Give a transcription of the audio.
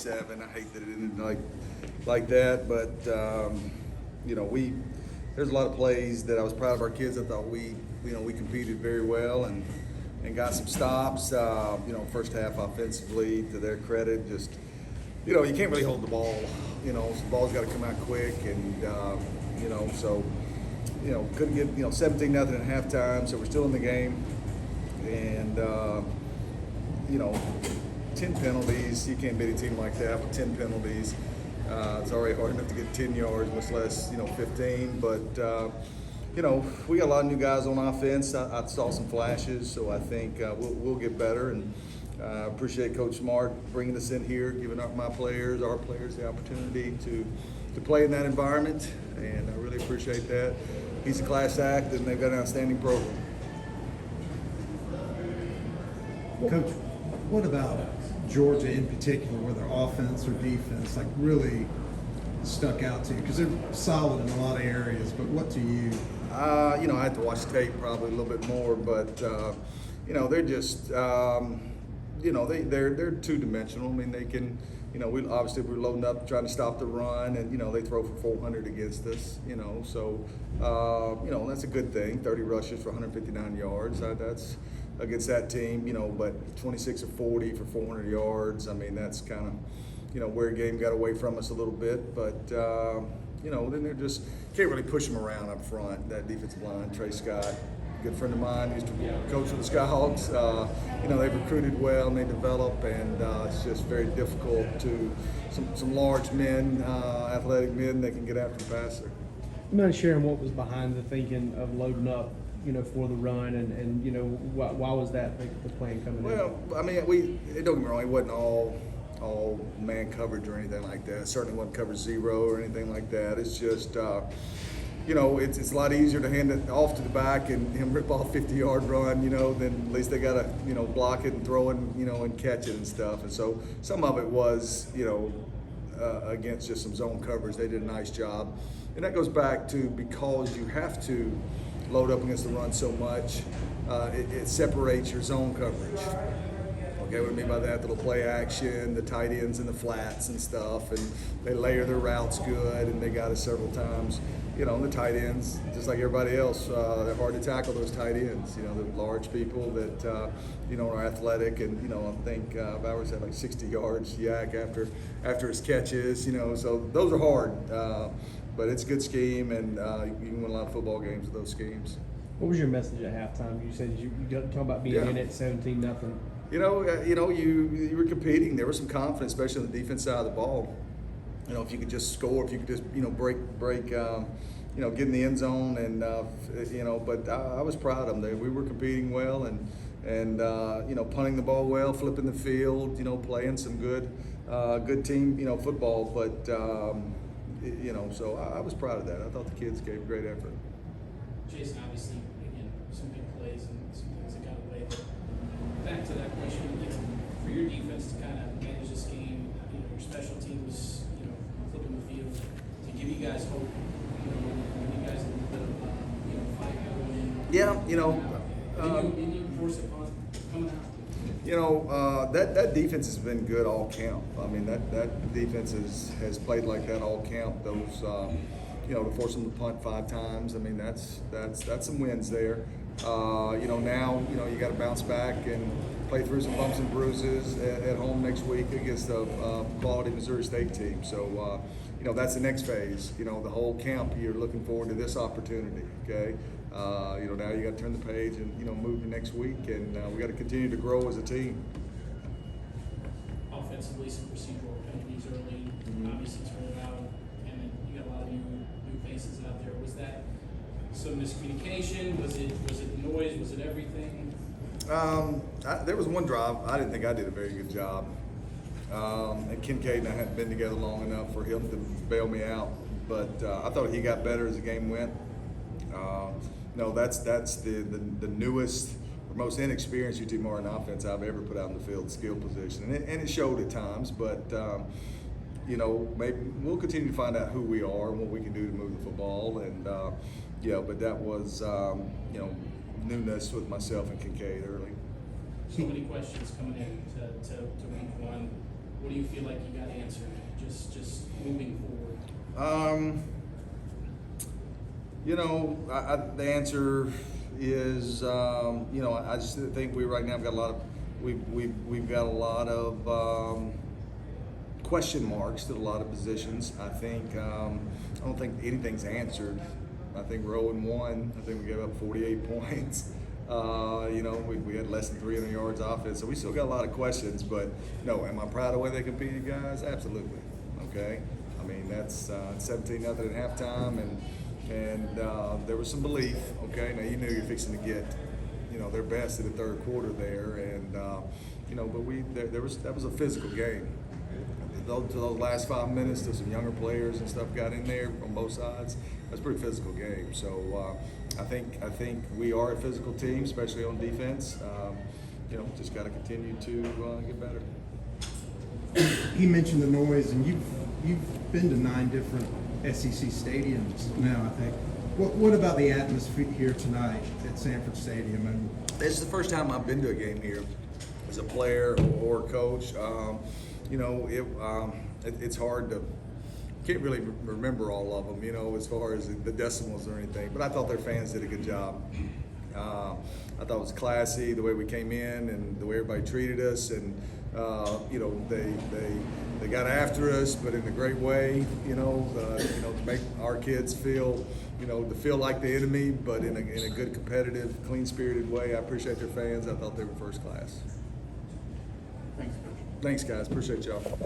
7. I hate that it ended like that, but there's a lot of plays that I was proud of our kids. I thought we competed very well and got some stops. First half offensively, to their credit, just you can't really hold the ball. So the ball's got to come out quick, and couldn't get 17-0 at halftime, so we're still in the game, and 10 penalties. You can't beat a team like that with 10 penalties. It's already hard enough to get 10 yards, much less 15. But we got a lot of new guys on offense. I saw some flashes, so I think we'll get better. And appreciate Coach Smart bringing us in here, giving our players the opportunity to play in that environment, and I really appreciate that. He's a class act, and they've got an outstanding program. Coach, what about Georgia in particular, whether offense or defense, really stuck out to you? Because they're solid in a lot of areas, but what to you? I had to watch tape probably a little bit more, but they're just they're two-dimensional. I mean, they can. We're loading up trying to stop the run, and they throw for 400 against us. So that's a good thing. 30 rushes for 159 yards. That's against that team. But 26 or 40 for 400 yards. I mean, that's kind of where a game got away from us a little bit. But then they're just can't really push them around up front. That defensive line, Trey Scott, good friend of mine, used to coach with the Skyhawks. They've recruited well and they develop, and it's just very difficult to some large men, athletic men that can get after the passer. You mind sharing what was behind the thinking of loading up, for the run, and why was that the plan coming in? Well, I mean, don't get me wrong, it wasn't all man coverage or anything like that. It certainly wasn't cover zero or anything like that. It's just it's a lot easier to hand it off to the back and him rip off 50-yard run, than at least they got to, block it and throw it, and catch it and stuff. And so some of it was, against just some zone coverage. They did a nice job. And that goes back to because you have to load up against the run so much, it separates your zone coverage. Okay, what I mean by that, little play action, the tight ends and the flats and stuff, and they layer their routes good, and they got us several times. The tight ends, just like everybody else, they're hard to tackle, those tight ends. The large people that, are athletic, and, I think Bowers had 60 yards yak after his catches, so those are hard. But it's a good scheme, and you can win a lot of football games with those schemes. What was your message at halftime? You said you talk about being in it 17-0. You were competing. There was some confidence, especially on the defense side of the ball. If you could just score, if you could just break, get in the end zone, and But I was proud of them. We were competing well, and punting the ball well, flipping the field, playing some good team, football. But so I was proud of that. I thought the kids gave great effort. Jason, obviously, again, some big plays and some things that got away. But back to that question, for your defense to kind of manage this game, your special teams, flipping the field, to give you guys hope, when you guys a little bit of, fight going in. Yeah, Didn't you force it on coming out? That defense has been good all camp. I mean, that defense has played like that all camp. Those, to force them to punt 5 times. I mean, that's some wins there. Now, you got to bounce back and play through some bumps and bruises at home next week against a quality Missouri State team. So, that's the next phase. The whole camp, you're looking forward to this opportunity, okay? Now you got to turn the page and, move to next week, and we got to continue to grow as a team. Offensively, some procedural penalties early, obviously turning out, and then you got a lot of new faces out there. Was that some miscommunication? Was it noise? Was it everything? There was one drive I didn't think I did a very good job. And Kincaid and I hadn't been together long enough for him to bail me out. But I thought he got better as the game went. That's the newest or most inexperienced UT Martin offense I've ever put out in the field, skill position. And it showed at times, but maybe we'll continue to find out who we are and what we can do to move the football. And but that was newness with myself and Kincaid early. So many questions coming in to week one. what do you feel like you got answered, just moving forward? You know, the answer is, you know, I just think we right now have got a lot of, we've got a lot of question marks to a lot of positions. I think, I don't think anything's answered. I think we're 0-1. I think we gave up 48 points. You know, we had less than 300 yards offense, so we still got a lot of questions. But no, am I proud of the way they competed, guys? Absolutely. Okay. I mean, that's 17-0 at halftime, and there was some belief. Okay. Now you knew you're fixing to get, you know, their best in the third quarter there, and you know, but that was a physical game. To those last 5 minutes, there's some younger players and stuff got in there on both sides. That's a pretty physical game. So I think we are a physical team, especially on defense. You know, just got to continue to get better. He mentioned the noise, and you've been to 9 different SEC stadiums now, I think. What about the atmosphere here tonight at Sanford Stadium? And This is the first time I've been to a game here as a player or coach. You know, it's hard to, can't really remember all of them, you know, as far as the decimals or anything, but I thought their fans did a good job. I thought it was classy the way we came in and the way everybody treated us, and you know, they got after us, but in a great way, you know, to make our kids feel, you know, to feel like the enemy, but in a good, competitive, clean-spirited way. I appreciate their fans. I thought they were first class. Thanks, Coach. Thanks, guys. Appreciate y'all.